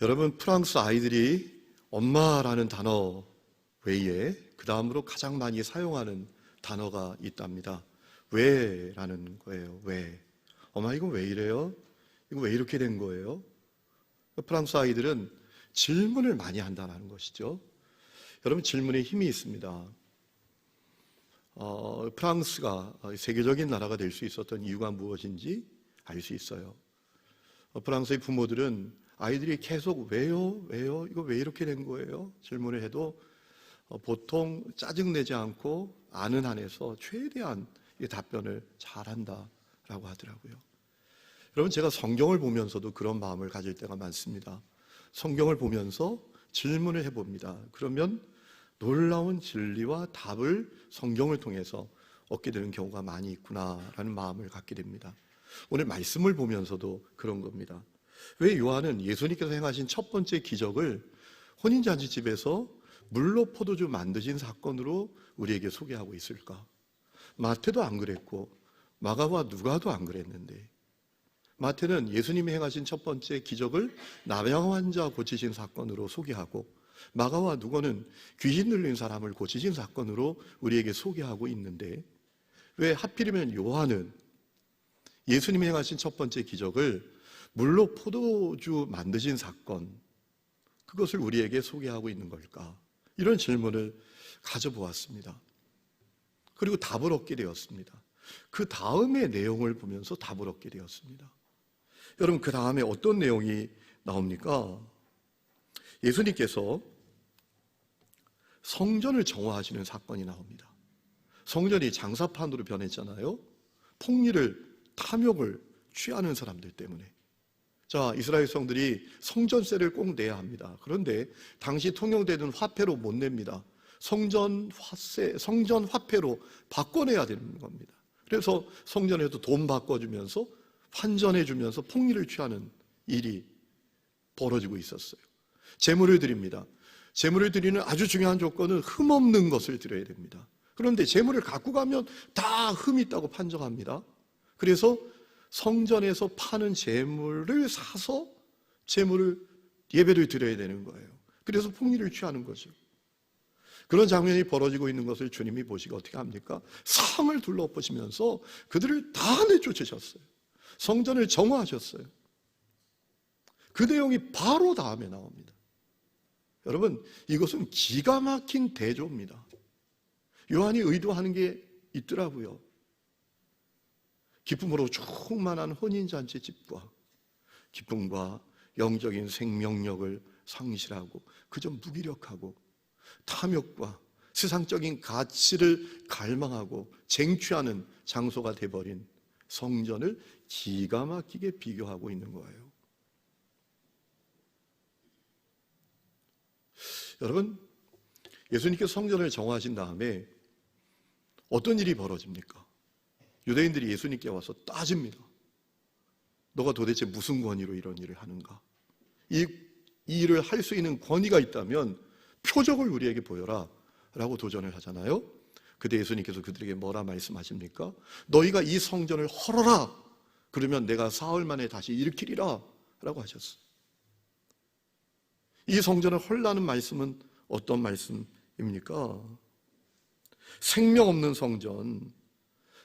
여러분, 프랑스 아이들이 엄마라는 단어 외에 그 다음으로 가장 많이 사용하는 단어가 있답니다. 왜라는 거예요. 왜? 엄마, 이거 왜 이래요? 이거 왜 이렇게 된 거예요? 프랑스 아이들은 질문을 많이 한다는 것이죠. 여러분, 질문에 힘이 있습니다. 프랑스가 세계적인 나라가 될 수 있었던 이유가 무엇인지 알 수 있어요. 프랑스의 부모들은 아이들이 계속 왜요? 왜요? 이거 왜 이렇게 된 거예요? 질문을 해도 보통 짜증내지 않고 아는 한에서 최대한 답변을 잘한다라고 하더라고요. 여러분, 제가 성경을 보면서도 그런 마음을 가질 때가 많습니다. 성경을 보면서 질문을 해봅니다. 그러면 놀라운 진리와 답을 성경을 통해서 얻게 되는 경우가 많이 있구나라는 마음을 갖게 됩니다. 오늘 말씀을 보면서도 그런 겁니다. 왜 요한은 예수님께서 행하신 첫 번째 기적을 혼인잔치집에서 물로 포도주 만드신 사건으로 우리에게 소개하고 있을까? 마태도 안 그랬고 마가와 누가도 안 그랬는데, 마태는 예수님이 행하신 첫 번째 기적을 남양 환자 고치신 사건으로 소개하고, 마가와 누가는 귀신 들린 사람을 고치신 사건으로 우리에게 소개하고 있는데, 왜 하필이면 요한은 예수님이 행하신 첫 번째 기적을 물로 포도주 만드신 사건, 그것을 우리에게 소개하고 있는 걸까? 이런 질문을 가져보았습니다. 그리고 답을 얻게 되었습니다. 그 다음의 내용을 보면서 답을 얻게 되었습니다. 여러분, 그 다음에 어떤 내용이 나옵니까? 예수님께서 성전을 정화하시는 사건이 나옵니다. 성전이 장사판으로 변했잖아요. 폭리를, 탐욕을 취하는 사람들 때문에. 자, 이스라엘 성들이 성전세를 꼭 내야 합니다. 그런데 당시 통용되는 화폐로 못 냅니다. 성전 화폐로 바꿔내야 되는 겁니다. 그래서 성전에도 돈 바꿔주면서 환전해주면서 폭리를 취하는 일이 벌어지고 있었어요. 제물을 드립니다. 제물을 드리는 아주 중요한 조건은 흠없는 것을 드려야 됩니다. 그런데 제물을 갖고 가면 다 흠이 있다고 판정합니다. 그래서 성전에서 파는 제물을 사서 예배를 드려야 되는 거예요. 그래서 폭리를 취하는 거죠. 그런 장면이 벌어지고 있는 것을 주님이 보시고 어떻게 합니까? 성을 둘러보시면서 그들을 다 내쫓으셨어요. 성전을 정화하셨어요. 그 내용이 바로 다음에 나옵니다. 여러분, 이것은 기가 막힌 대조입니다. 요한이 의도하는 게 있더라고요. 기쁨으로 충만한 혼인잔치집과 기쁨과 영적인 생명력을 상실하고 그저 무기력하고 탐욕과 세상적인 가치를 갈망하고 쟁취하는 장소가 돼버린 성전을 기가 막히게 비교하고 있는 거예요. 여러분, 예수님께서 성전을 정화하신 다음에 어떤 일이 벌어집니까? 유대인들이 예수님께 와서 따집니다. 너가 도대체 무슨 권위로 이런 일을 하는가? 이 일을 할 수 있는 권위가 있다면 표적을 우리에게 보여라 라고 도전을 하잖아요. 그때 예수님께서 그들에게 뭐라 말씀하십니까? 너희가 이 성전을 헐어라, 그러면 내가 사흘 만에 다시 일으키리라 라고 하셨어요. 이 성전을 헐라는 말씀은 어떤 말씀입니까? 생명 없는 성전,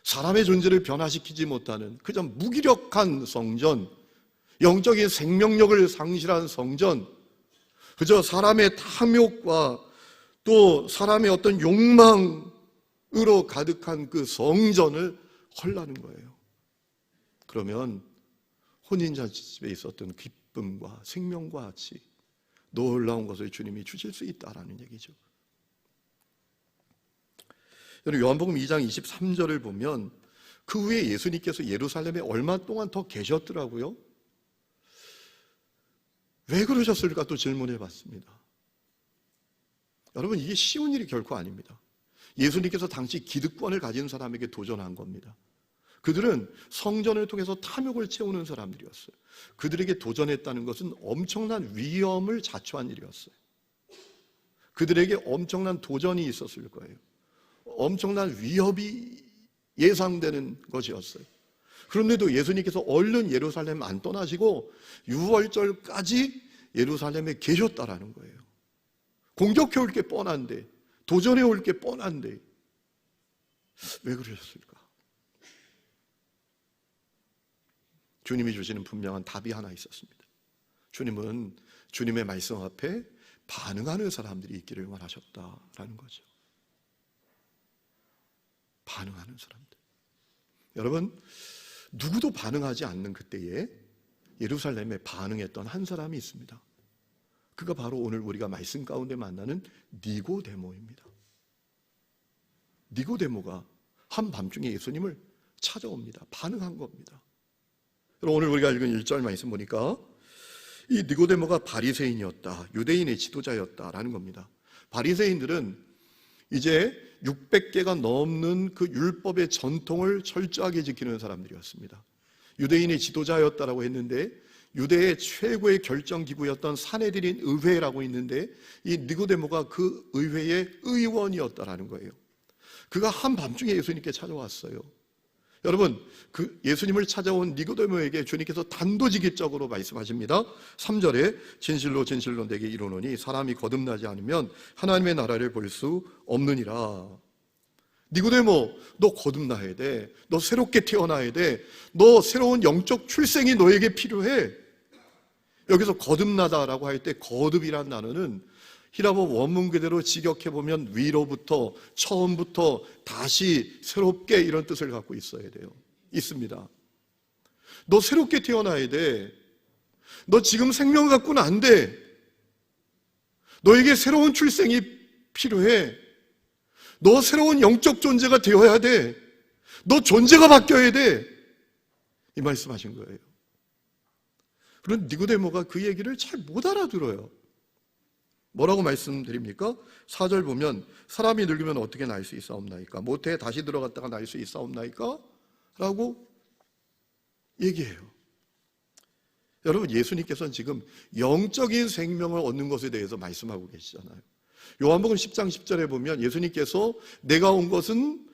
사람의 존재를 변화시키지 못하는 그저 무기력한 성전, 영적인 생명력을 상실한 성전, 그저 사람의 탐욕과 또 사람의 어떤 욕망으로 가득한 그 성전을 헐라는 거예요. 그러면 혼인잔치집에 있었던 기쁨과 생명과 같이 놀라운 것을 주님이 주실 수 있다라는 얘기죠. 요한복음 2장 23절을 보면 그 후에 예수님께서 예루살렘에 얼마 동안 더 계셨더라고요. 왜 그러셨을까 또 질문해 봤습니다. 여러분, 이게 쉬운 일이 결코 아닙니다. 예수님께서 당시 기득권을 가진 사람에게 도전한 겁니다. 그들은 성전을 통해서 탐욕을 채우는 사람들이었어요. 그들에게 도전했다는 것은 엄청난 위험을 자초한 일이었어요. 그들에게 엄청난 도전이 있었을 거예요. 엄청난 위협이 예상되는 것이었어요. 그런데도 예수님께서 얼른 예루살렘 안 떠나시고 6월절까지 예루살렘에 계셨다라는 거예요. 공격해 올 게 뻔한데, 도전해 올 게 뻔한데 왜 그러셨을까? 주님이 주시는 분명한 답이 하나 있었습니다. 주님은 주님의 말씀 앞에 반응하는 사람들이 있기를 원하셨다라는 거죠. 반응하는 사람들. 여러분, 누구도 반응하지 않는 그때에 예루살렘에 반응했던 한 사람이 있습니다. 그가 바로 오늘 우리가 말씀 가운데 만나는 니고데모입니다. 니고데모가 한밤중에 예수님을 찾아옵니다. 반응한 겁니다. 오늘 우리가 읽은 1절 말씀 보니까 이 니고데모가 바리새인이었다, 유대인의 지도자였다라는 겁니다. 바리새인들은 이제 600개가 넘는 그 율법의 전통을 철저하게 지키는 사람들이었습니다. 유대인의 지도자였다라고 했는데 유대의 최고의 결정기구였던 사내들인 의회라고 있는데 이 니고데모가 그 의회의 의원이었다라는 거예요. 그가 한밤중에 예수님께 찾아왔어요. 여러분, 그 예수님을 찾아온 니고데모에게 주님께서 단도직입적으로 말씀하십니다. 3절에 진실로 진실로 내게 이르노니 사람이 거듭나지 않으면 하나님의 나라를 볼 수 없느니라. 니고데모, 너 거듭나야 돼. 너 새롭게 태어나야 돼. 너 새로운 영적 출생이 너에게 필요해. 여기서 거듭나다라고 할 때 거듭이란 단어는 히라보 원문 그대로 직역해보면 위로부터, 처음부터, 다시, 새롭게 이런 뜻을 갖고 있어야 돼요. 있습니다. 너 새롭게 태어나야 돼. 너 지금 생명 갖고는 안 돼. 너에게 새로운 출생이 필요해. 너 새로운 영적 존재가 되어야 돼. 너 존재가 바뀌어야 돼. 이 말씀하신 거예요. 그런 니고데모가 그 얘기를 잘 못 알아들어요. 뭐라고 말씀드립니까? 4절 보면 사람이 늙으면 어떻게 날 수 있사옵나이까? 모태에 다시 들어갔다가 날 수 있사옵나이까? 라고 얘기해요. 여러분, 예수님께서는 지금 영적인 생명을 얻는 것에 대해서 말씀하고 계시잖아요. 요한복음 10장 10절에 보면 예수님께서 내가 온 것은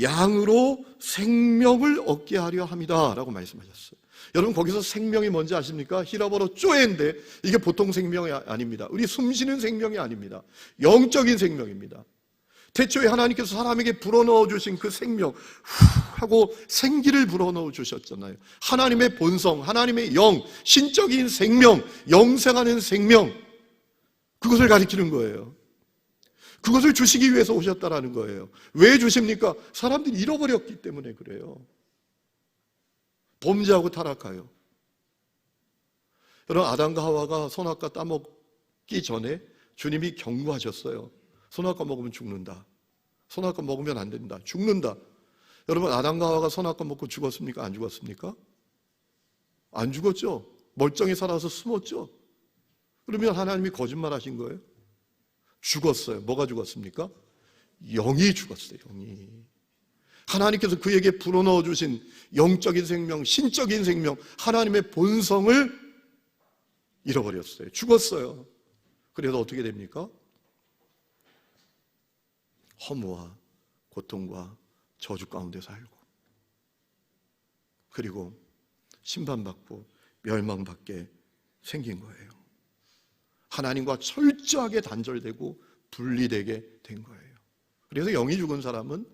양으로 생명을 얻게 하려 함이다 라고 말씀하셨어요. 여러분, 거기서 생명이 뭔지 아십니까? 히라보로 쪼엔데 이게 보통 생명이 아닙니다. 우리 숨쉬는 생명이 아닙니다. 영적인 생명입니다. 태초에 하나님께서 사람에게 불어넣어 주신 그 생명, 후 하고 생기를 불어넣어 주셨잖아요. 하나님의 본성, 하나님의 영, 신적인 생명, 영생하는 생명, 그것을 가리키는 거예요. 그것을 주시기 위해서 오셨다라는 거예요. 왜 주십니까? 사람들이 잃어버렸기 때문에 그래요. 범죄하고 타락하여. 여러분, 아담과 하와가 선악과 따먹기 전에 주님이 경고하셨어요. 선악과 먹으면 죽는다. 선악과 먹으면 안 된다. 죽는다. 여러분, 아담과 하와가 선악과 먹고 죽었습니까? 안 죽었습니까? 안 죽었죠. 멀쩡히 살아서 숨었죠. 그러면 하나님이 거짓말하신 거예요? 죽었어요. 뭐가 죽었습니까? 영이 죽었어요. 영이. 하나님께서 그에게 불어넣어 주신 영적인 생명, 신적인 생명, 하나님의 본성을 잃어버렸어요. 죽었어요. 그래서 어떻게 됩니까? 허무와 고통과 저주 가운데 살고, 그리고 심판받고 멸망받게 생긴 거예요. 하나님과 철저하게 단절되고 분리되게 된 거예요. 그래서 영이 죽은 사람은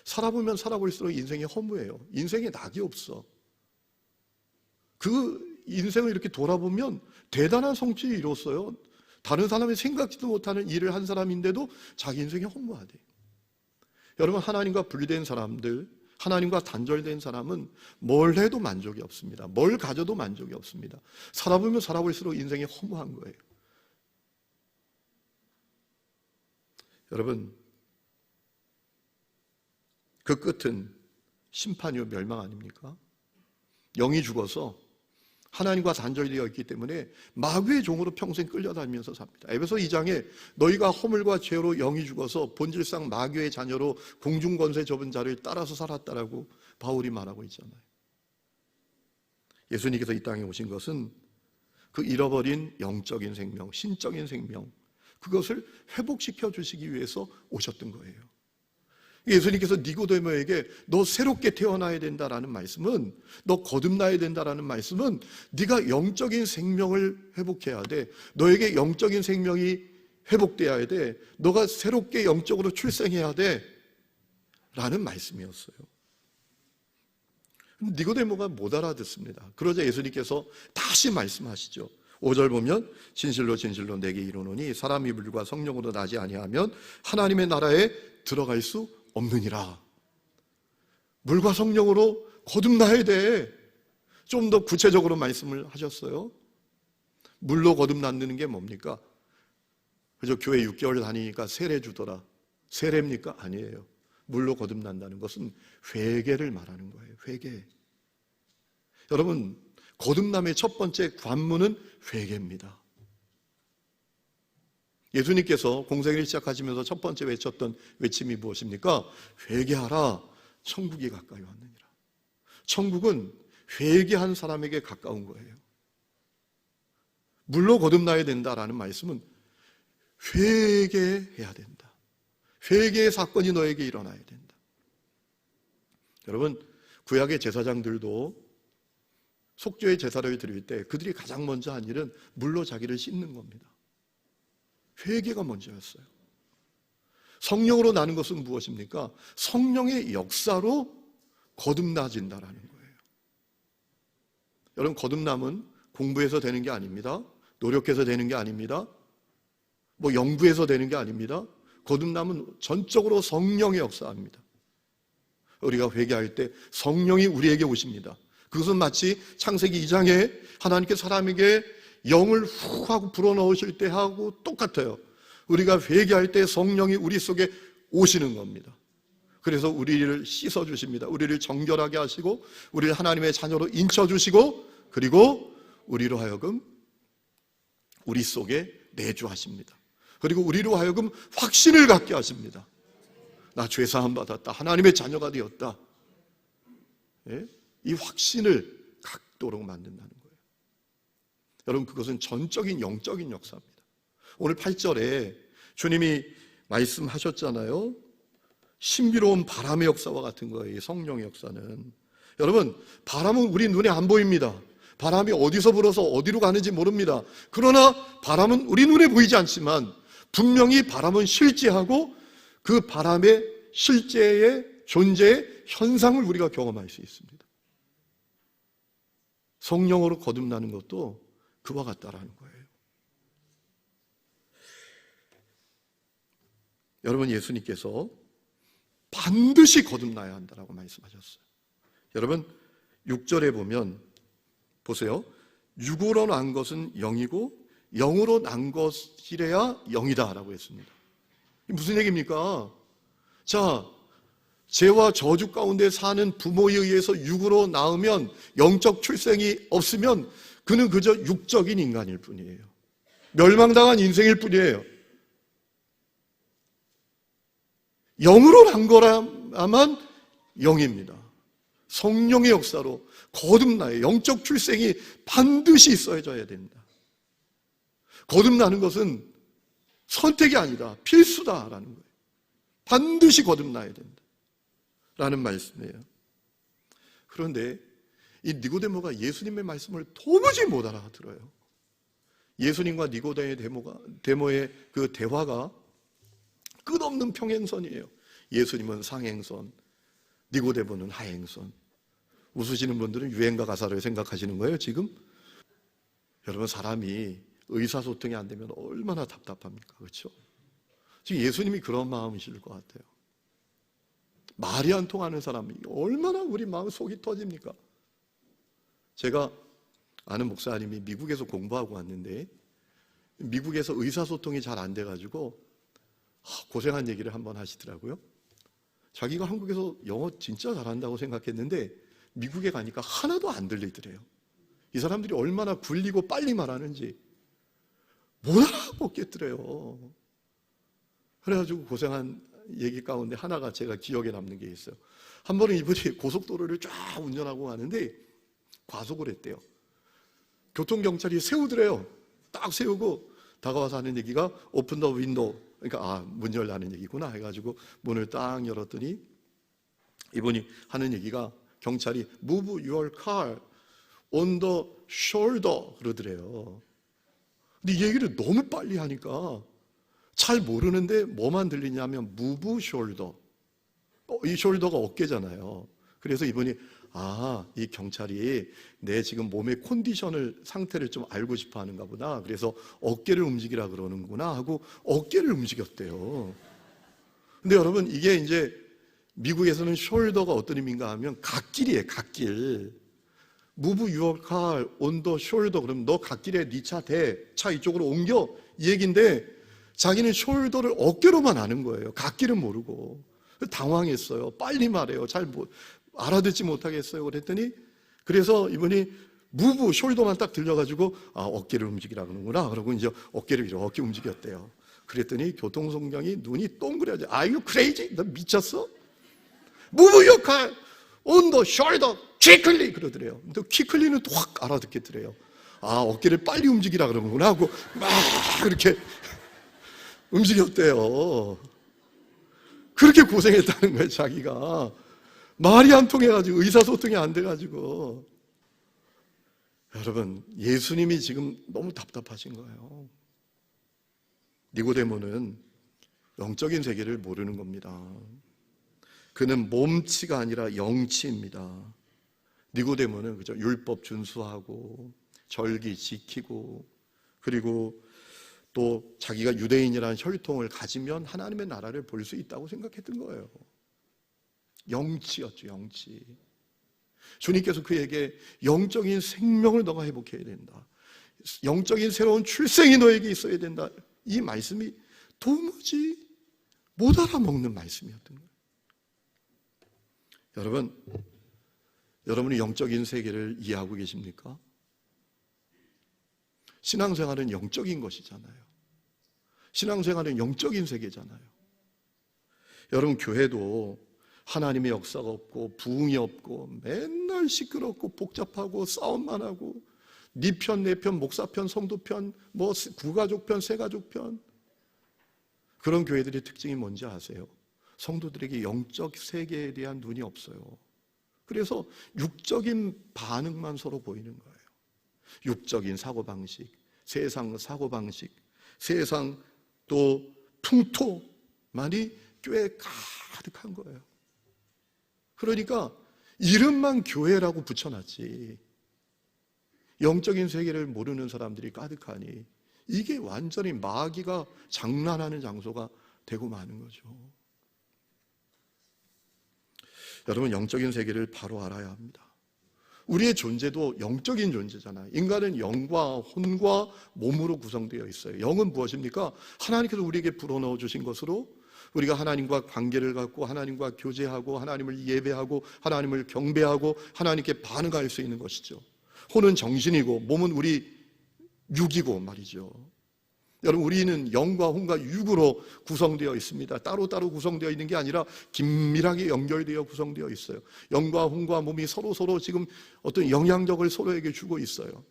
살아보면 살아볼수록 인생이 허무해요. 인생에 낙이 없어. 그 인생을 이렇게 돌아보면 대단한 성취를 이뤘어요. 다른 사람이 생각지도 못하는 일을 한 사람인데도 자기 인생이 허무하대. 여러분, 하나님과 분리된 사람들, 하나님과 단절된 사람은 뭘 해도 만족이 없습니다. 뭘 가져도 만족이 없습니다. 살아보면 살아볼수록 인생이 허무한 거예요. 여러분, 그 끝은 심판이요 멸망 아닙니까? 영이 죽어서 하나님과 단절되어 있기 때문에 마귀의 종으로 평생 끌려다니면서 삽니다. 에베소 2장에 너희가 허물과 죄로 영이 죽어서 본질상 마귀의 자녀로 공중권세 접은 자를 따라서 살았다라고 바울이 말하고 있잖아요. 예수님께서 이 땅에 오신 것은 그 잃어버린 영적인 생명, 신적인 생명, 그것을 회복시켜 주시기 위해서 오셨던 거예요. 예수님께서 니고데모에게 너 새롭게 태어나야 된다라는 말씀은, 너 거듭나야 된다라는 말씀은 네가 영적인 생명을 회복해야 돼. 너에게 영적인 생명이 회복돼야 돼. 너가 새롭게 영적으로 출생해야 돼. 라는 말씀이었어요. 니고데모가 못 알아듣습니다. 그러자 예수님께서 다시 말씀하시죠. 5절 보면 진실로 진실로 내게 이르노니 사람이 물과 성령으로 나지 아니하면 하나님의 나라에 들어갈 수 없느니라. 물과 성령으로 거듭나야 돼. 좀 더 구체적으로 말씀을 하셨어요. 물로 거듭나는 게 뭡니까? 그저 교회 6개월 다니니까 세례 주더라. 세례입니까? 아니에요. 물로 거듭난다는 것은 회개를 말하는 거예요. 회개. 여러분, 거듭남의 첫 번째 관문은 회개입니다. 예수님께서 공생애를 시작하시면서 첫 번째 외쳤던 외침이 무엇입니까? 회개하라, 천국이 가까이 왔느니라. 천국은 회개한 사람에게 가까운 거예요. 물로 거듭나야 된다라는 말씀은 회개해야 된다. 회개의 사건이 너에게 일어나야 된다. 여러분, 구약의 제사장들도 속죄의 제사를 드릴 때 그들이 가장 먼저 한 일은 물로 자기를 씻는 겁니다. 회개가 먼저였어요. 성령으로 나는 것은 무엇입니까? 성령의 역사로 거듭나진다라는 거예요. 여러분, 거듭남은 공부해서 되는 게 아닙니다. 노력해서 되는 게 아닙니다. 뭐 연구해서 되는 게 아닙니다. 거듭남은 전적으로 성령의 역사입니다. 우리가 회개할 때 성령이 우리에게 오십니다. 그것은 마치 창세기 2장에 하나님께 사람에게 영을 후 하고 불어넣으실 때 하고 똑같아요. 우리가 회개할 때 성령이 우리 속에 오시는 겁니다. 그래서 우리를 씻어주십니다. 우리를 정결하게 하시고 우리를 하나님의 자녀로 인쳐주시고 그리고 우리로 하여금 우리 속에 내주하십니다. 그리고 우리로 하여금 확신을 갖게 하십니다. 나 죄사함 받았다. 하나님의 자녀가 되었다. 예? 이 확신을 갖도록 만든다는 거예요. 여러분, 그것은 전적인 영적인 역사입니다. 오늘 8절에 주님이 말씀하셨잖아요. 신비로운 바람의 역사와 같은 거예요. 성령의 역사는. 여러분, 바람은 우리 눈에 안 보입니다. 바람이 어디서 불어서 어디로 가는지 모릅니다. 그러나 바람은 우리 눈에 보이지 않지만 분명히 바람은 실제하고 그 바람의 실제의 존재의 현상을 우리가 경험할 수 있습니다. 성령으로 거듭나는 것도 그와 같다라는 거예요. 여러분, 예수님께서 반드시 거듭나야 한다라고 말씀하셨어요. 여러분, 6절에 보면 보세요. 육으로 난 것은 영이고 영으로 난 것이래야 영이다 라고 했습니다. 무슨 얘기입니까? 자, 죄와 저주 가운데 사는 부모에 의해서 육으로 낳으면 영적 출생이 없으면 그는 그저 육적인 인간일 뿐이에요. 멸망당한 인생일 뿐이에요. 영으로 난 거라만 영입니다. 성령의 역사로 거듭나요. 영적 출생이 반드시 있어져야 된다. 거듭나는 것은 선택이 아니다. 필수다라는 거예요. 반드시 거듭나야 된다. 라는 말씀이에요. 그런데 이 니고데모가 예수님의 말씀을 도무지 못 알아들어요. 예수님과 니고데모의 그 대화가 끝없는 평행선이에요. 예수님은 상행선, 니고데모는 하행선. 웃으시는 분들은 유행가 가사를 생각하시는 거예요, 지금? 여러분, 사람이 의사소통이 안 되면 얼마나 답답합니까? 그렇죠? 지금 예수님이 그런 마음이실 것 같아요. 말이 안 통하는 사람이 얼마나 우리 마음 속이 터집니까? 제가 아는 목사님이 미국에서 공부하고 왔는데 미국에서 의사소통이 잘 안 돼가지고 고생한 얘기를 한번 하시더라고요. 자기가 한국에서 영어 진짜 잘한다고 생각했는데 미국에 가니까 하나도 안 들리더래요. 이 사람들이 얼마나 굴리고 빨리 말하는지 못 알아먹겠더래요. 그래가지고 고생한 얘기 가운데 하나가 제가 기억에 남는 게 있어요. 한 번은 이분이 고속도로를 쫙 운전하고 가는데 과속을 했대요. 교통경찰이 세우더래요. 딱 세우고 다가와서 하는 얘기가 오픈 더 윈도우, 그러니까 문 열라는 얘기구나 해가지고 문을 딱 열었더니 이분이 하는 얘기가 경찰이 move your car on the shoulder 그러더래요. 근데 이 얘기를 너무 빨리 하니까 잘 모르는데 뭐만 들리냐면 move shoulder. 이 shoulder가 어깨잖아요. 그래서 이분이 이 경찰이 내 지금 몸의 상태를 좀 알고 싶어 하는가 보다. 그래서 어깨를 움직이라 그러는구나 하고 어깨를 움직였대요. 근데 여러분 이게 이제 미국에서는 shoulder가 어떤 의미인가 하면 갓길이에요, 갓길. move your car on the shoulder. 그럼 너 갓길에 네 차 대, 차 이쪽으로 옮겨. 이 얘기인데 자기는 shoulder를 어깨로만 아는 거예요. 갓길은 모르고. 당황했어요. 빨리 말해요. 잘 알아듣지 못하겠어요. 그랬더니 그래서 이분이 move shoulder만 딱 들려가지고 어깨를 움직이라 그러는구나. 그러고 이제 어깨를 이렇게 움직였대요. 그랬더니 교통송장이 눈이 동그래져. Are you crazy? 너 미쳤어? move your car on the shoulder quickly 그러더래요. 근데 quickly는 또 확 알아듣겠더래요. 어깨를 빨리 움직이라 그러는구나 하고 막 이렇게 움직였대요. 그렇게 고생했다는 거예요, 자기가. 말이 안 통해가지고, 의사소통이 안 돼가지고. 여러분, 예수님이 지금 너무 답답하신 거예요. 니고데모는 영적인 세계를 모르는 겁니다. 그는 몸치가 아니라 영치입니다. 니고데모는 그죠? 율법 준수하고, 절기 지키고, 그리고 또 자기가 유대인이라는 혈통을 가지면 하나님의 나라를 볼 수 있다고 생각했던 거예요. 영치였죠, 영치. 주님께서 그에게 영적인 생명을 너가 회복해야 된다. 영적인 새로운 출생이 너에게 있어야 된다. 이 말씀이 도무지 못 알아먹는 말씀이었던 거예요. 여러분이 영적인 세계를 이해하고 계십니까? 신앙생활은 영적인 것이잖아요. 신앙생활은 영적인 세계잖아요. 여러분 교회도 하나님의 역사가 없고 부흥이 없고 맨날 시끄럽고 복잡하고 싸움만 하고 네 편, 내 편, 목사 편, 성도 편, 구가족 편, 세가족 편. 그런 교회들의 특징이 뭔지 아세요? 성도들에게 영적 세계에 대한 눈이 없어요. 그래서 육적인 반응만 서로 보이는 거예요. 육적인 사고방식, 세상 사고방식, 세상 또 풍토만이 교회에 가득한 거예요. 그러니까 이름만 교회라고 붙여놨지 영적인 세계를 모르는 사람들이 가득하니 이게 완전히 마귀가 장난하는 장소가 되고 마는 거죠. 여러분 영적인 세계를 바로 알아야 합니다. 우리의 존재도 영적인 존재잖아요. 인간은 영과 혼과 몸으로 구성되어 있어요. 영은 무엇입니까? 하나님께서 우리에게 불어넣어 주신 것으로 우리가 하나님과 관계를 갖고 하나님과 교제하고 하나님을 예배하고 하나님을 경배하고 하나님께 반응할 수 있는 것이죠. 혼은 정신이고 몸은 우리 육이고 말이죠. 여러분 우리는 영과 혼과 육으로 구성되어 있습니다. 따로따로 구성되어 있는 게 아니라 긴밀하게 연결되어 구성되어 있어요. 영과 혼과 몸이 서로 지금 어떤 영향력을 서로에게 주고 있어요.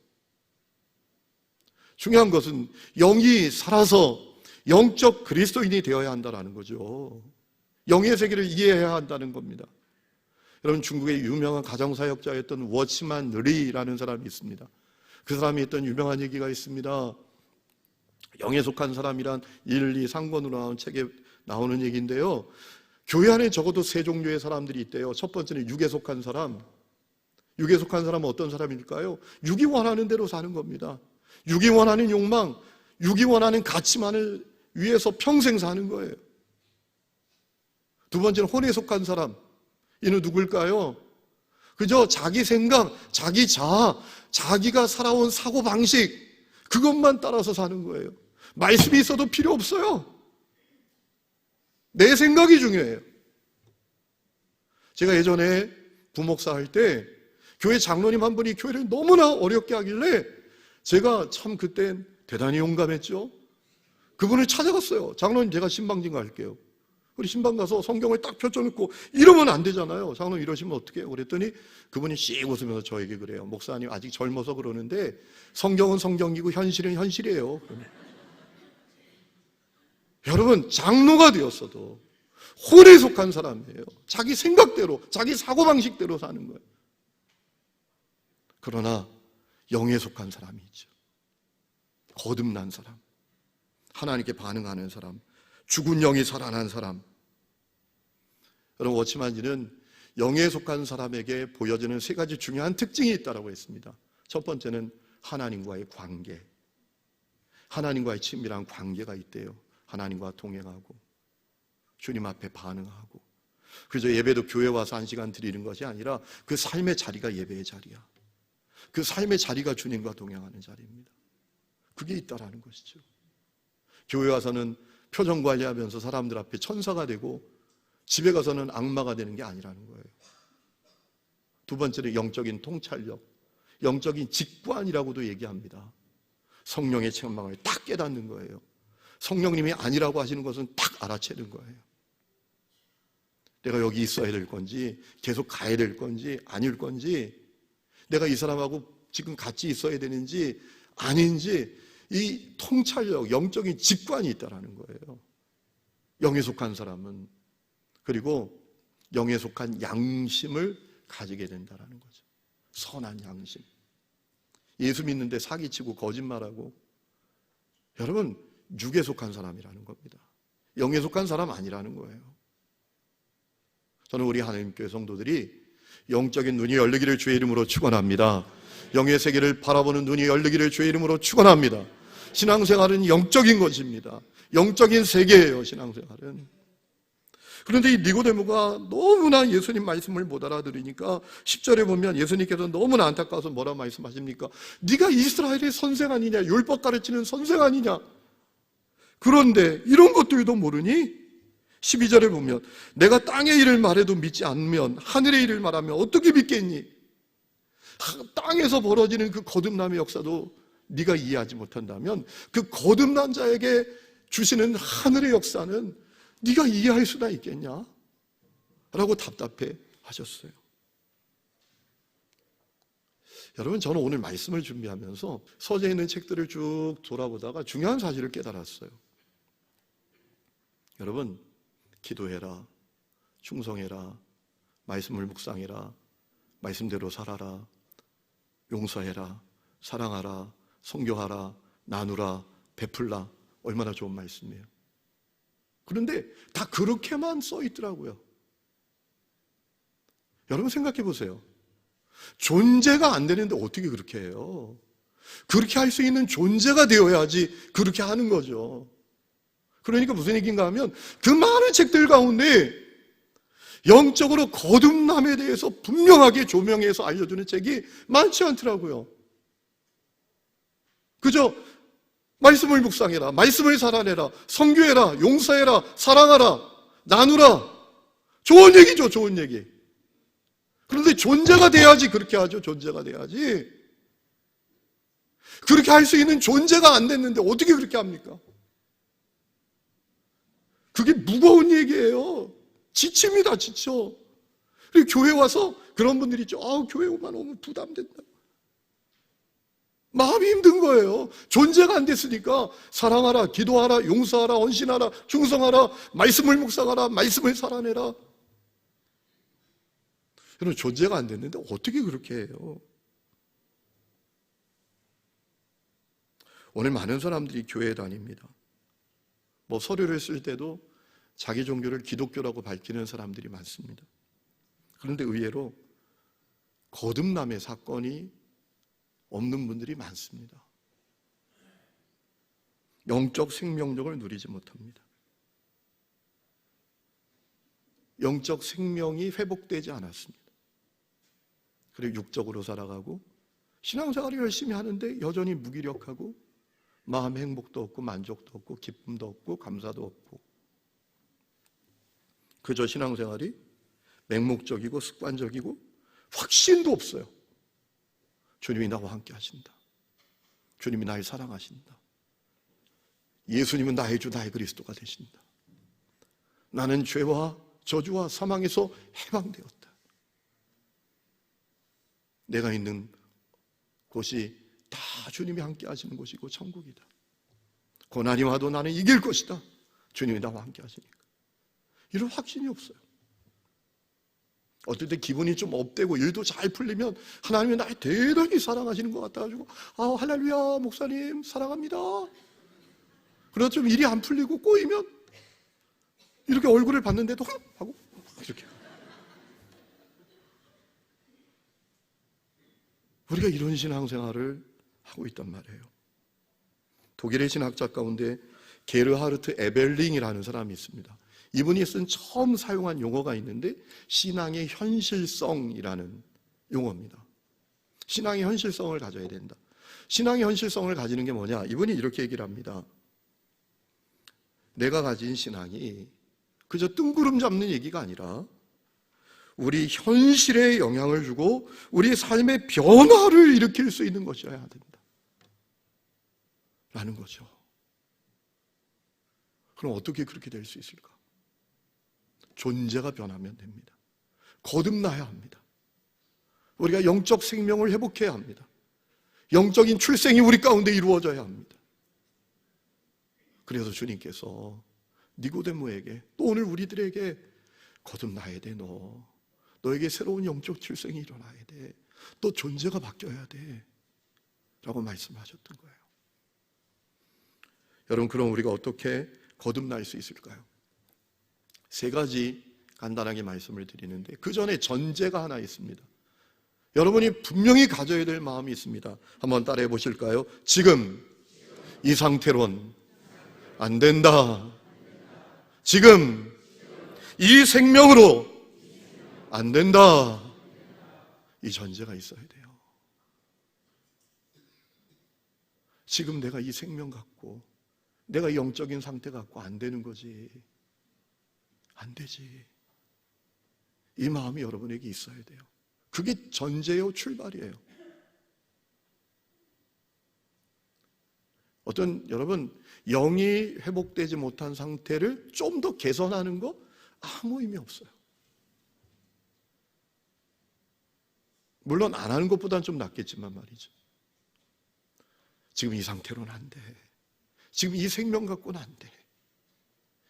중요한 것은 영이 살아서 영적 그리스도인이 되어야 한다는 거죠. 영의 세계를 이해해야 한다는 겁니다. 여러분 중국의 유명한 가정사역자였던 워치만 리라는 사람이 있습니다. 그 사람이 했던 유명한 얘기가 있습니다. 영에 속한 사람이란 1, 2, 3권으로 나온 책에 나오는 얘기인데요. 교회 안에 적어도 세 종류의 사람들이 있대요. 첫 번째는 육에 속한 사람. 육에 속한 사람은 어떤 사람일까요? 육이 원하는 대로 사는 겁니다. 육이 원하는 욕망, 육이 원하는 가치만을 위해서 평생 사는 거예요. 두 번째는 혼에 속한 사람. 이는 누굴까요? 그저 자기 생각, 자기 자아, 자기가 살아온 사고방식 그것만 따라서 사는 거예요. 말씀이 있어도 필요 없어요. 내 생각이 중요해요. 제가 예전에 부목사 할 때 교회 장로님 한 분이 교회를 너무나 어렵게 하길래 제가 참 그땐 대단히 용감했죠. 그분을 찾아갔어요. 장로님 제가 신방진 갈게요. 우리 신방 가서 성경을 딱 펼쳐놓고 이러면 안 되잖아요. 장로님 이러시면 어떡해요? 그랬더니 그분이 씩 웃으면서 저에게 그래요. 목사님 아직 젊어서 그러는데 성경은 성경이고 현실은 현실이에요. 여러분, 장로가 되었어도 혼에 속한 사람이에요. 자기 생각대로, 자기 사고방식대로 사는 거예요. 그러나 영에 속한 사람이 있죠. 거듭난 사람, 하나님께 반응하는 사람, 죽은 영이 살아난 사람. 여러분, 워치만지는 영에 속한 사람에게 보여지는 세 가지 중요한 특징이 있다고 했습니다. 첫 번째는 하나님과의 관계. 하나님과의 친밀한 관계가 있대요. 하나님과 동행하고 주님 앞에 반응하고, 그저 예배도 교회 와서 1시간 드리는 것이 아니라 그 삶의 자리가 예배의 자리야. 그 삶의 자리가 주님과 동행하는 자리입니다. 그게 있다라는 것이죠. 교회 와서는 표정 관리하면서 사람들 앞에 천사가 되고 집에 가서는 악마가 되는 게 아니라는 거예요. 두 번째는 영적인 통찰력, 영적인 직관이라고도 얘기합니다. 성령의 책망을 딱 깨닫는 거예요. 성령님이 아니라고 하시는 것은 딱 알아채는 거예요. 내가 여기 있어야 될 건지, 계속 가야 될 건지, 아닐 건지, 내가 이 사람하고 지금 같이 있어야 되는지 아닌지, 이 통찰력, 영적인 직관이 있다는 거예요. 영에 속한 사람은. 그리고 영에 속한 양심을 가지게 된다는 거죠. 선한 양심. 예수 믿는데 사기치고 거짓말하고, 여러분, 육에 속한 사람이라는 겁니다. 영에 속한 사람 아니라는 거예요. 저는 우리 하나님교회 성도들이 영적인 눈이 열리기를 주의 이름으로 축원합니다. 영의 세계를 바라보는 눈이 열리기를 주의 이름으로 축원합니다. 신앙생활은 영적인 것입니다. 영적인 세계예요, 신앙생활은. 그런데 이 니고데모가 너무나 예수님 말씀을 못 알아들으니까 10절에 보면 예수님께서 너무나 안타까워서 뭐라 말씀하십니까? 네가 이스라엘의 선생 아니냐? 율법 가르치는 선생 아니냐? 그런데 이런 것들도 모르니? 12절에 보면 내가 땅의 일을 말해도 믿지 않으면 하늘의 일을 말하면 어떻게 믿겠니? 땅에서 벌어지는 그 거듭남의 역사도 네가 이해하지 못한다면 그 거듭난 자에게 주시는 하늘의 역사는 네가 이해할 수나 있겠냐? 라고 답답해 하셨어요. 여러분, 저는 오늘 말씀을 준비하면서 서재에 있는 책들을 쭉 돌아보다가 중요한 사실을 깨달았어요. 여러분, 기도해라, 충성해라, 말씀을 묵상해라, 말씀대로 살아라, 용서해라, 사랑하라, 성교하라, 나누라, 베풀라. 얼마나 좋은 말씀이에요. 그런데 다 그렇게만 써 있더라고요. 여러분 생각해 보세요. 존재가 안 되는데 어떻게 그렇게 해요? 그렇게 할 수 있는 존재가 되어야지 그렇게 하는 거죠. 그러니까 무슨 얘기인가 하면 그 많은 책들 가운데 영적으로 거듭남에 대해서 분명하게 조명해서 알려주는 책이 많지 않더라고요. 그저 말씀을 묵상해라, 말씀을 살아내라, 성교해라, 용서해라, 사랑하라, 나누라. 좋은 얘기죠, 좋은 얘기. 그런데 존재가 돼야지 그렇게 하죠. 존재가 돼야지. 그렇게 할 수 있는 존재가 안 됐는데 어떻게 그렇게 합니까? 그게 무거운 얘기예요. 지칩니다, 지쳐. 그리고 교회 와서 그런 분들이 있죠. 교회 오면 너무 부담된다. 마음이 힘든 거예요. 존재가 안 됐으니까 사랑하라, 기도하라, 용서하라, 헌신하라, 충성하라, 말씀을 묵상하라, 말씀을 살아내라. 여러분, 존재가 안 됐는데 어떻게 그렇게 해요? 오늘 많은 사람들이 교회에 다닙니다. 서류를 쓸 때도 자기 종교를 기독교라고 밝히는 사람들이 많습니다. 그런데 의외로 거듭남의 사건이 없는 분들이 많습니다. 영적 생명력을 누리지 못합니다. 영적 생명이 회복되지 않았습니다. 그리고 육적으로 살아가고 신앙생활을 열심히 하는데 여전히 무기력하고 마음의 행복도 없고 만족도 없고 기쁨도 없고 감사도 없고 그저 신앙생활이 맹목적이고 습관적이고 확신도 없어요. 주님이 나와 함께 하신다. 주님이 나를 사랑하신다. 예수님은 나의 주 나의 그리스도가 되신다. 나는 죄와 저주와 사망에서 해방되었다. 내가 있는 곳이 다 주님이 함께 하시는 곳이고 천국이다. 고난이 와도 나는 이길 것이다. 주님이 나와 함께 하시니까. 이런 확신이 없어요. 어떨 때 기분이 좀 업되고 일도 잘 풀리면 하나님이 나를 대단히 사랑하시는 것 같아가지고 할렐루야 목사님 사랑합니다. 그러다 좀 일이 안 풀리고 꼬이면 이렇게 얼굴을 봤는데도 하고 이렇게. 우리가 이런 신앙생활을 하고 있단 말이에요. 독일의 신학자 가운데 게르하르트 에벨링이라는 사람이 있습니다. 이분이 쓴 처음 사용한 용어가 있는데 신앙의 현실성이라는 용어입니다. 신앙의 현실성을 가져야 된다. 신앙의 현실성을 가지는 게 뭐냐? 이분이 이렇게 얘기를 합니다. 내가 가진 신앙이 그저 뜬구름 잡는 얘기가 아니라 우리 현실에 영향을 주고 우리 삶의 변화를 일으킬 수 있는 것이어야 된다. 라는 거죠. 그럼 어떻게 그렇게 될 수 있을까? 존재가 변하면 됩니다. 거듭나야 합니다. 우리가 영적 생명을 회복해야 합니다. 영적인 출생이 우리 가운데 이루어져야 합니다. 그래서 주님께서 니고데모에게 또 오늘 우리들에게 거듭나야 돼. 너에게 새로운 영적 출생이 일어나야 돼. 또 존재가 바뀌어야 돼. 라고 말씀하셨던 거예요. 여러분, 그럼 우리가 어떻게 거듭날 수 있을까요? 세 가지 간단하게 말씀을 드리는데 그 전에 전제가 하나 있습니다. 여러분이 분명히 가져야 될 마음이 있습니다. 한번 따라해 보실까요? 지금 이 상태론 안 된다. 지금 이 생명으로 안 된다. 이 전제가 있어야 돼요. 지금 내가 이 생명 갖고 내가 영적인 상태 갖고 안 되는 거지. 안 되지. 이 마음이 여러분에게 있어야 돼요. 그게 전제요, 출발이에요. 여러분, 영이 회복되지 못한 상태를 좀 더 개선하는 거 아무 의미 없어요. 물론 안 하는 것보다는 좀 낫겠지만 말이죠. 지금 이 상태로는 안 돼. 지금 이 생명 갖고는 안 돼.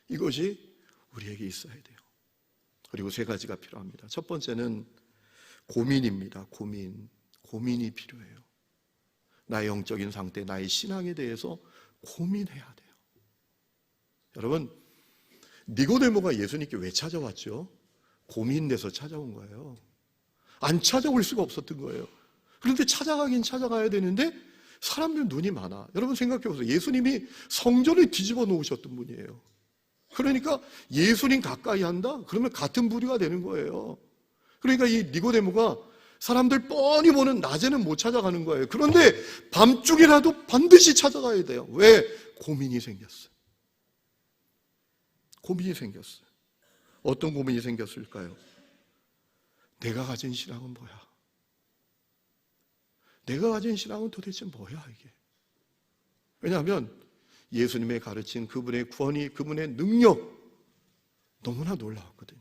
이것이 우리에게 있어야 돼요. 그리고 세 가지가 필요합니다. 첫 번째는 고민입니다. 고민이 필요해요. 나의 영적인 상태, 나의 신앙에 대해서 고민해야 돼요. 여러분, 니고데모가 예수님께 왜 찾아왔죠? 고민돼서 찾아온 거예요. 안 찾아올 수가 없었던 거예요. 그런데 찾아가긴 찾아가야 되는데 사람들 눈이 많아. 여러분 생각해 보세요. 예수님이 성전을 뒤집어 놓으셨던 분이에요. 그러니까 예수님 가까이 한다? 그러면 같은 부류가 되는 거예요. 그러니까 이 니고데모가 사람들 뻔히 보는 낮에는 못 찾아가는 거예요. 그런데 밤중이라도 반드시 찾아가야 돼요. 왜? 고민이 생겼어요. 고민이 생겼어요. 어떤 고민이 생겼을까요? 내가 가진 신앙은 뭐야? 내가 가진 신앙은 도대체 뭐야 이게? 왜냐하면 예수님의 가르친 그분의 구원이, 그분의 능력 너무나 놀라웠거든요.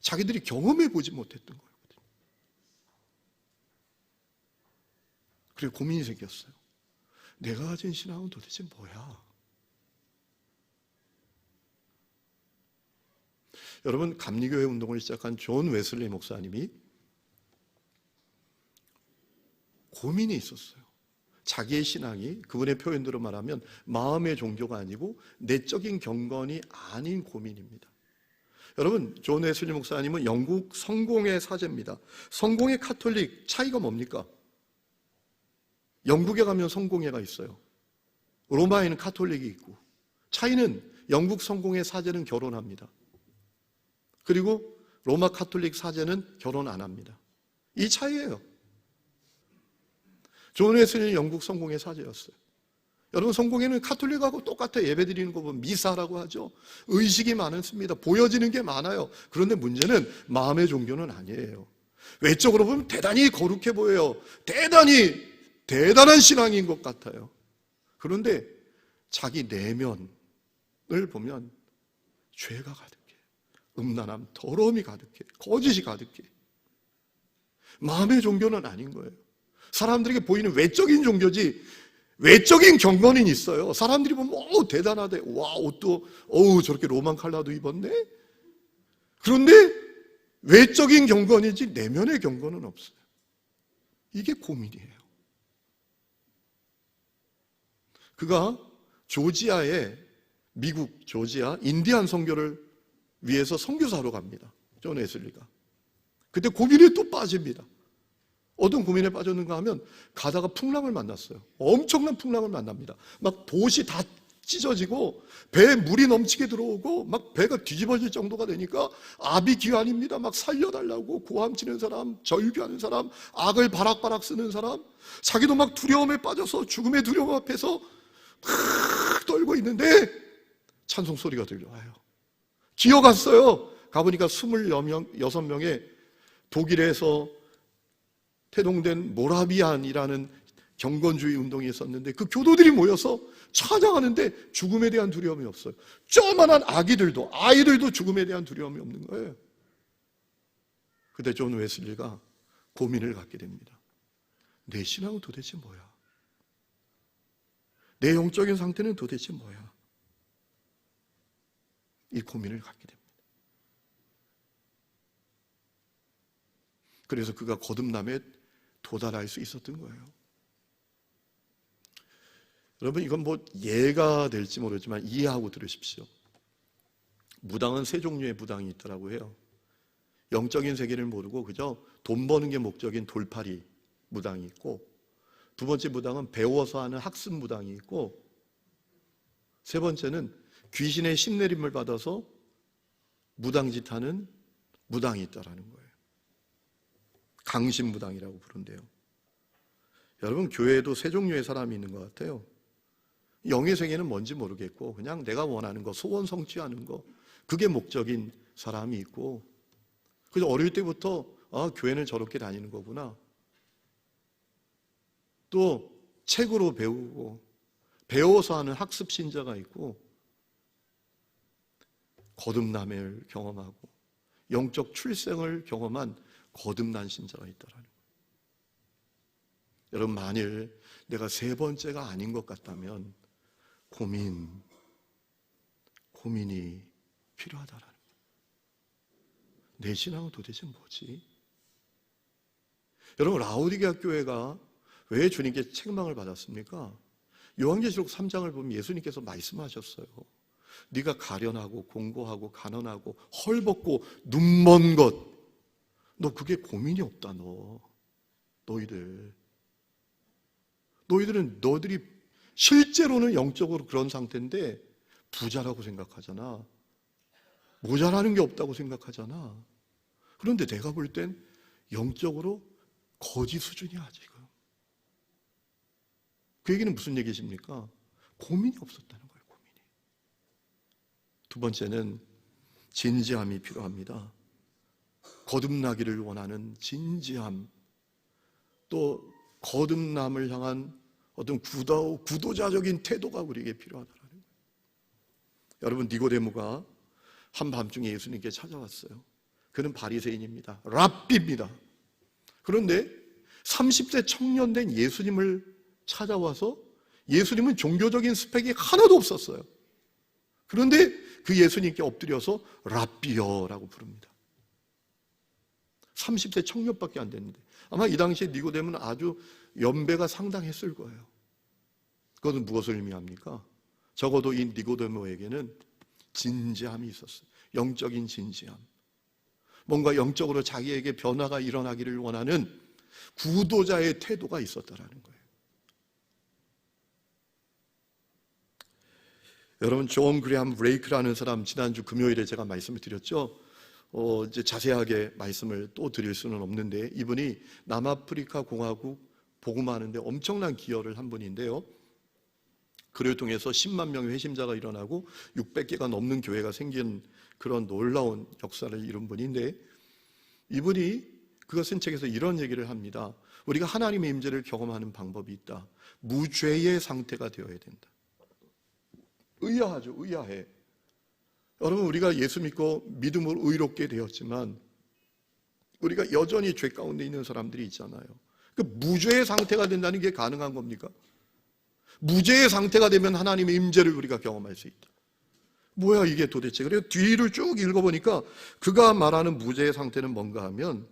자기들이 경험해 보지 못했던 거거든요. 그리고 고민이 생겼어요. 내가 가진 신앙은 도대체 뭐야? 여러분, 감리교회 운동을 시작한 존 웨슬리 목사님이 고민이 있었어요. 자기의 신앙이 그분의 표현대로 말하면 마음의 종교가 아니고 내적인 경건이 아닌 고민입니다. 여러분, 존 웨슬리 목사님은 영국 성공회 사제입니다. 성공회 카톨릭 차이가 뭡니까? 영국에 가면 성공회가 있어요. 로마에는 카톨릭이 있고, 차이는 영국 성공회 사제는 결혼합니다. 그리고 로마 카톨릭 사제는 결혼 안 합니다. 이 차이예요. 존 웨슬리는 영국 성공회 사제였어요. 여러분, 성공회는 카톨릭하고 똑같아요. 예배 드리는 거 보면 미사라고 하죠. 의식이 많습니다. 보여지는 게 많아요. 그런데 문제는 마음의 종교는 아니에요. 외적으로 보면 대단히 거룩해 보여요. 대단한 신앙인 것 같아요. 그런데 자기 내면을 보면 죄가 가득해. 음란함, 더러움이 가득해. 거짓이 가득해. 마음의 종교는 아닌 거예요. 사람들에게 보이는 외적인 종교지 외적인 경건은 있어요. 사람들이 보면 대단하대. 와, 옷도 저렇게 로만 컬러도 입었네. 그런데 외적인 경건이지 내면의 경건은 없어요. 이게 고민이에요. 그가 조지아에, 미국 조지아 인디안 선교를 위해서 선교사로 갑니다. 존 웨슬리가. 그때 고민에 또 빠집니다. 어떤 고민에 빠졌는가 하면 가다가 풍랑을 만났어요. 엄청난 풍랑을 만납니다. 막 돛이 다 찢어지고 배에 물이 넘치게 들어오고 막 배가 뒤집어질 정도가 되니까 아비규환입니다. 막 살려달라고 고함치는 사람, 절규하는 사람, 악을 바락바락 쓰는 사람, 자기도 막 두려움에 빠져서 죽음의 두려움 앞에서 막 떨고 있는데 찬송 소리가 들려와요. 기어갔어요. 가보니까 26명의 독일에서 태동된 모라비안이라는 경건주의 운동이 있었는데 그 교도들이 모여서 찬양하는데 죽음에 대한 두려움이 없어요. 조그만한 아이들도 죽음에 대한 두려움이 없는 거예요. 그때 존 웨슬리가 고민을 갖게 됩니다. 내 신앙은 도대체 뭐야? 내 영적인 상태는 도대체 뭐야? 이 고민을 갖게 됩니다. 그래서 그가 거듭남에 도달할 수 있었던 거예요. 여러분, 이건 예가 될지 모르지만 이해하고 들으십시오. 무당은 세 종류의 무당이 있더라고 해요. 영적인 세계를 모르고 그저 돈 버는 게 목적인 돌팔이 무당이 있고, 두 번째 무당은 배워서 하는 학습 무당이 있고, 세 번째는 귀신의 신내림을 받아서 무당짓 하는 무당이 있다라는 거예요. 강신무당이라고 부른대요. 여러분, 교회에도 세 종류의 사람이 있는 것 같아요. 영의 세계는 뭔지 모르겠고 그냥 내가 원하는 거, 소원 성취하는 거, 그게 목적인 사람이 있고, 그래서 어릴 때부터 교회는 저렇게 다니는 거구나. 또 책으로 배우고 배워서 하는 학습 신자가 있고, 거듭남을 경험하고 영적 출생을 경험한 거듭난 신자가 있다라는 거예요. 여러분, 만일 내가 세 번째가 아닌 것 같다면 고민이 필요하다라는 거예요. 내 신앙은 도대체 뭐지? 여러분, 라오디게아 교회가 왜 주님께 책망을 받았습니까? 요한계시록 3장을 보면 예수님께서 말씀하셨어요. 네가 가련하고 공고하고 가난하고 헐벗고 눈먼 것, 너 그게 고민이 없다. 너희들은 너희들이 실제로는 영적으로 그런 상태인데 부자라고 생각하잖아. 모자라는 게 없다고 생각하잖아. 그런데 내가 볼 땐 영적으로 거지 수준이야 지금. 그 얘기는 무슨 얘기십니까? 고민이 없었다는 거예요. 고민이. 두 번째는 진지함이 필요합니다. 거듭나기를 원하는 진지함, 또 거듭남을 향한 어떤 구도자적인 태도가 우리에게 필요하다라는 거예요. 여러분, 니고데모가 한밤중에 예수님께 찾아왔어요. 그는 바리새인입니다. 랍비입니다. 그런데 30세 청년 된 예수님을 찾아와서 예수님은 종교적인 스펙이 하나도 없었어요. 그런데 그 예수님께 엎드려서 랍비여라고 부릅니다. 30세 청년밖에 안 됐는데 아마 이 당시에 니고데모는 아주 연배가 상당했을 거예요. 그것은 무엇을 의미합니까? 적어도 이 니고데모에게는 진지함이 있었어요. 영적인 진지함. 뭔가 영적으로 자기에게 변화가 일어나기를 원하는 구도자의 태도가 있었다라는 거예요. 여러분, 존 그레이엄 브레이크라는 사람, 지난주 금요일에 제가 말씀을 드렸죠. 이제 자세하게 말씀을 또 드릴 수는 없는데, 이분이 남아프리카 공화국 복음하는데 엄청난 기여를 한 분인데요. 그를 통해서 10만 명의 회심자가 일어나고 600개가 넘는 교회가 생긴 그런 놀라운 역사를 이룬 분인데, 이분이 그가 쓴 책에서 이런 얘기를 합니다. 우리가 하나님의 임재를 경험하는 방법이 있다. 무죄의 상태가 되어야 된다. 의아하죠. 의아해. 여러분, 우리가 예수 믿고 믿음으로 의롭게 되었지만 우리가 여전히 죄 가운데 있는 사람들이 있잖아요. 그 무죄의 상태가 된다는 게 가능한 겁니까? 무죄의 상태가 되면 하나님의 임재를 우리가 경험할 수 있다. 뭐야 이게 도대체? 그래서 뒤를 쭉 읽어보니까 그가 말하는 무죄의 상태는 뭔가 하면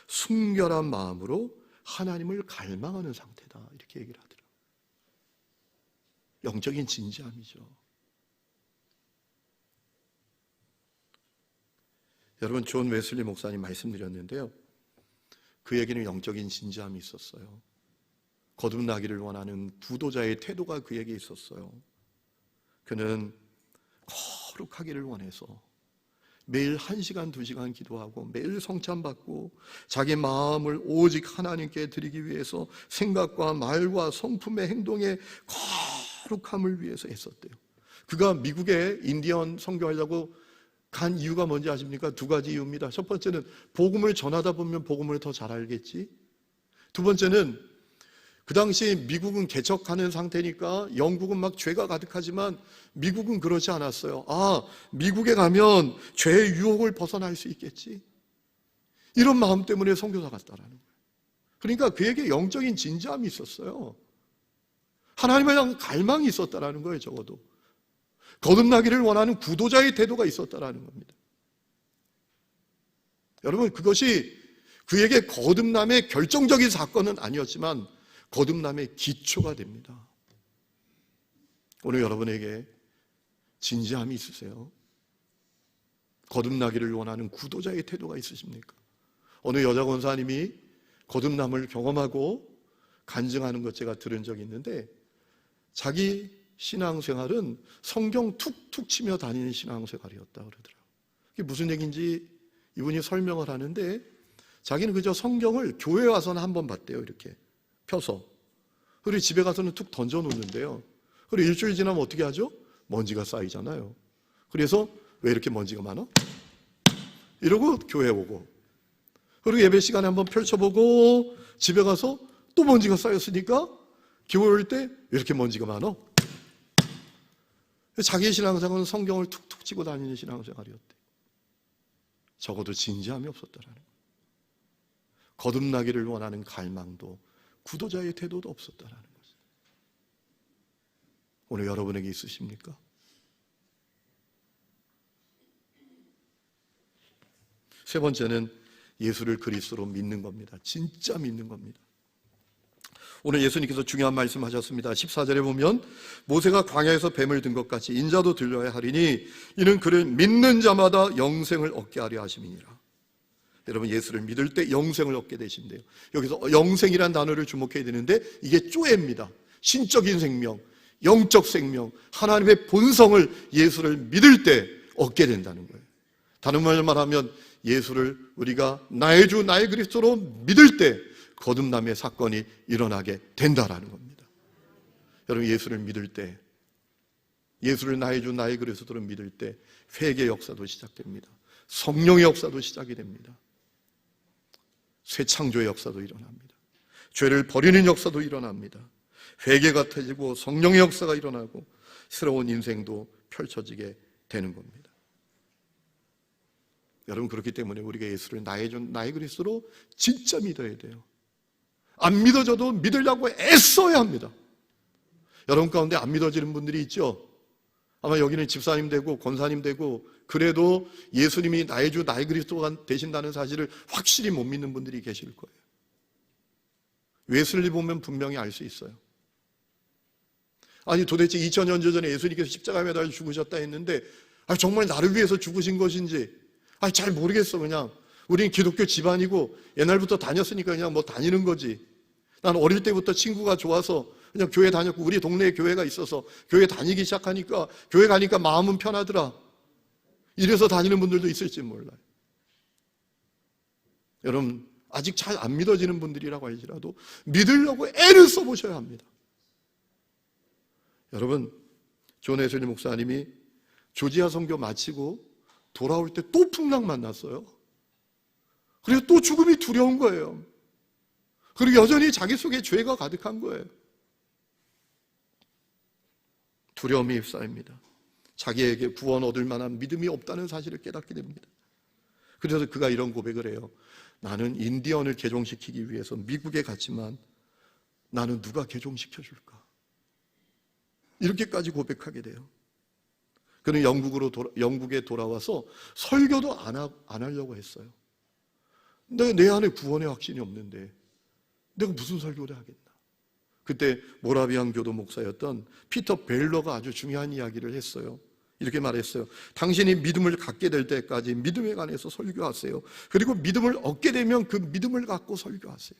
순결한 마음으로 하나님을 갈망하는 상태다, 이렇게 얘기를 하더라고요. 영적인 진지함이죠. 여러분, 존 웨슬리 목사님 말씀드렸는데요, 그에게는 영적인 진지함이 있었어요. 거듭나기를 원하는 구도자의 태도가 그에게 있었어요. 그는 거룩하기를 원해서 매일 1시간, 2시간 기도하고 매일 성찬받고 자기 마음을 오직 하나님께 드리기 위해서 생각과 말과 성품의 행동의 거룩함을 위해서 했었대요. 그가 미국에 인디언 선교하려고 간 이유가 뭔지 아십니까? 2가지 이유입니다. 첫 번째는 복음을 전하다 보면 복음을 더 잘 알겠지. 두 번째는 그 당시 미국은 개척하는 상태니까 영국은 막 죄가 가득하지만 미국은 그렇지 않았어요. 아, 미국에 가면 죄의 유혹을 벗어날 수 있겠지. 이런 마음 때문에 선교사 갔다라는 거예요. 그러니까 그에게 영적인 진지함이 있었어요. 하나님에 대한 갈망이 있었다라는 거예요. 적어도 거듭나기를 원하는 구도자의 태도가 있었다라는 겁니다. 여러분, 그것이 그에게 거듭남의 결정적인 사건은 아니었지만 거듭남의 기초가 됩니다. 오늘 여러분에게 진지함이 있으세요? 거듭나기를 원하는 구도자의 태도가 있으십니까? 어느 여자 권사님이 거듭남을 경험하고 간증하는 것 제가 들은 적이 있는데, 자기 신앙생활은 성경 툭툭 치며 다니는 신앙생활이었다 그러더라고요. 그게 무슨 얘기인지 이분이 설명을 하는데, 자기는 그저 성경을 교회에 와서는 한 번 봤대요. 이렇게 펴서. 그리고 집에 가서는 툭 던져놓는데요. 그리고 일주일 지나면 어떻게 하죠? 먼지가 쌓이잖아요. 그래서 왜 이렇게 먼지가 많아? 이러고 교회 오고, 그리고 예배 시간에 한번 펼쳐보고 집에 가서 또 먼지가 쌓였으니까 교회 올 때 왜 이렇게 먼지가 많아? 자기의 신앙생활은 성경을 툭툭 치고 다니는 신앙생활이었대. 적어도 진지함이 없었다라는 거예요. 거듭나기를 원하는 갈망도 구도자의 태도도 없었다라는 거죠. 오늘 여러분에게 있으십니까? 세 번째는 예수를 그리스도로 믿는 겁니다. 진짜 믿는 겁니다. 오늘 예수님께서 중요한 말씀하셨습니다. 14절에 보면 모세가 광야에서 뱀을 든 것 같이 인자도 들려야 하리니 이는 그를 믿는 자마다 영생을 얻게 하려 하심이니라. 여러분, 예수를 믿을 때 영생을 얻게 되신대요. 여기서 영생이란 단어를 주목해야 되는데 이게 쪼입니다. 신적인 생명, 영적 생명, 하나님의 본성을 예수를 믿을 때 얻게 된다는 거예요. 다른 말로 말하면 예수를 우리가 나의 주 나의 그리스도로 믿을 때 거듭남의 사건이 일어나게 된다라는 겁니다. 여러분, 예수를 믿을 때, 예수를 나의 주 나의 그리스도로 믿을 때 회개 역사도 시작됩니다. 성령의 역사도 시작이 됩니다. 새 창조의 역사도 일어납니다. 죄를 버리는 역사도 일어납니다. 회개가 터지고 성령의 역사가 일어나고 새로운 인생도 펼쳐지게 되는 겁니다. 여러분, 그렇기 때문에 우리가 예수를 나의 주 나의 그리스도로 진짜 믿어야 돼요. 안 믿어져도 믿으려고 애써야 합니다. 여러분 가운데 안 믿어지는 분들이 있죠. 아마 여기는 집사님 되고 권사님 되고 그래도 예수님이 나의 주 나의 그리스도가 되신다는 사실을 확실히 못 믿는 분들이 계실 거예요. 웨슬리 보면 분명히 알 수 있어요. 아니, 도대체 2000년 전에 예수님께서 십자가에 매달려 죽으셨다 했는데 정말 나를 위해서 죽으신 것인지 잘 모르겠어. 그냥 우리는 기독교 집안이고 옛날부터 다녔으니까 그냥 뭐 다니는 거지. 난 어릴 때부터 친구가 좋아서 그냥 교회 다녔고 우리 동네에 교회가 있어서 교회 다니기 시작하니까 교회 가니까 마음은 편하더라. 이래서 다니는 분들도 있을지 몰라요. 여러분, 아직 잘 안 믿어지는 분들이라고 할지라도 믿으려고 애를 써보셔야 합니다. 여러분, 존 웨슬리 목사님이 조지아 선교 마치고 돌아올 때 또 풍랑 만났어요. 그래서 또 죽음이 두려운 거예요. 그리고 여전히 자기 속에 죄가 가득한 거예요. 두려움이 쌓입니다. 자기에게 구원 얻을 만한 믿음이 없다는 사실을 깨닫게 됩니다. 그래서 그가 이런 고백을 해요. 나는 인디언을 개종시키기 위해서 미국에 갔지만 나는 누가 개종시켜줄까? 이렇게까지 고백하게 돼요. 그는 영국에 돌아와서 설교도 안 하려고 했어요. 내 안에 구원의 확신이 없는데 내가 무슨 설교를 하겠나. 그때 모라비안 교도 목사였던 피터 벨러가 아주 중요한 이야기를 했어요. 이렇게 말했어요. 당신이 믿음을 갖게 될 때까지 믿음에 관해서 설교하세요. 그리고 믿음을 얻게 되면 그 믿음을 갖고 설교하세요.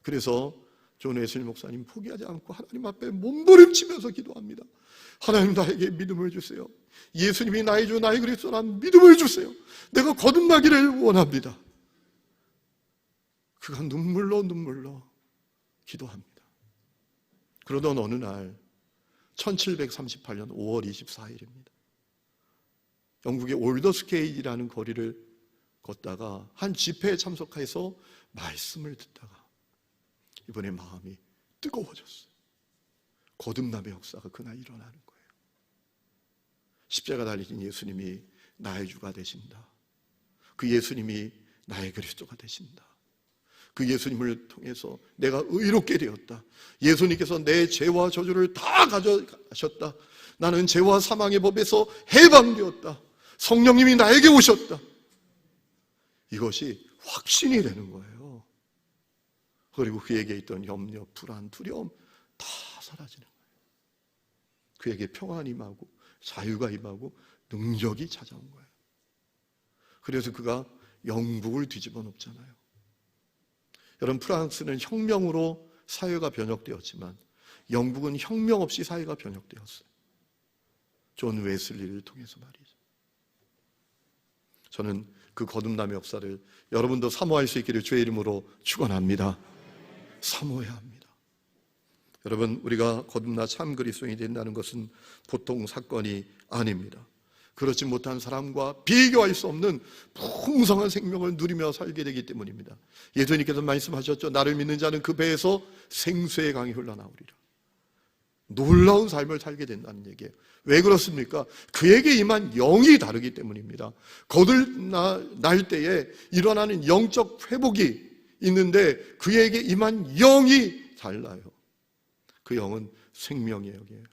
그래서 존 웨슬리 목사님 포기하지 않고 하나님 앞에 몸부림치면서 기도합니다. 하나님, 나에게 믿음을 주세요. 예수님이 나의 주 나의 그리스도라는 믿음을 주세요. 내가 거듭나기를 원합니다. 그가 눈물로 기도합니다. 그러던 어느 날 1738년 5월 24일입니다. 영국의 올더스게이트라는 거리를 걷다가 한 집회에 참석해서 말씀을 듣다가 이번에 마음이 뜨거워졌어요. 거듭남의 역사가 그날 일어나는 거예요. 십자가 달리신 예수님이 나의 주가 되신다. 그 예수님이 나의 그리스도가 되신다. 그 예수님을 통해서 내가 의롭게 되었다. 예수님께서 내 죄와 저주를 다 가져가셨다. 나는 죄와 사망의 법에서 해방되었다. 성령님이 나에게 오셨다. 이것이 확신이 되는 거예요. 그리고 그에게 있던 염려, 불안, 두려움 다 사라지는 거예요. 그에게 평안이 임하고 자유가 임하고 능력이 찾아온 거예요. 그래서 그가 영국을 뒤집어 놓잖아요. 여러분, 프랑스는 혁명으로 사회가 변혁되었지만 영국은 혁명 없이 사회가 변혁되었어요. 존 웨슬리를 통해서 말이죠. 저는 그 거듭남의 역사를 여러분도 사모할 수 있기를 주의 이름으로 축원합니다. 사모해야 합니다. 여러분, 우리가 거듭나 참 그리스도인이 된다는 것은 보통 사건이 아닙니다. 그렇지 못한 사람과 비교할 수 없는 풍성한 생명을 누리며 살게 되기 때문입니다. 예수님께서 말씀하셨죠. 나를 믿는 자는 그 배에서 생수의 강이 흘러나오리라. 놀라운 삶을 살게 된다는 얘기예요. 왜 그렇습니까? 그에게 임한 영이 다르기 때문입니다. 거듭날 때에 일어나는 영적 회복이 있는데 그에게 임한 영이 달라요. 그 영은 생명의 영이에요.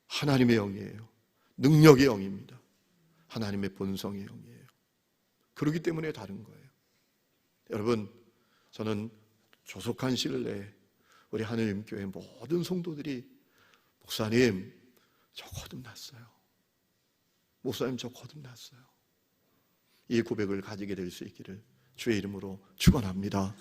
하나님의 영이에요. 능력의 영입니다. 하나님의 본성의 영이에요. 그렇기 때문에 다른 거예요. 여러분, 저는 조속한 시일 내에 우리 하늘님교회 모든 성도들이 목사님, 저 거듭났어요. 목사님, 저 거듭났어요. 이 고백을 가지게 될 수 있기를 주의 이름으로 축원합니다.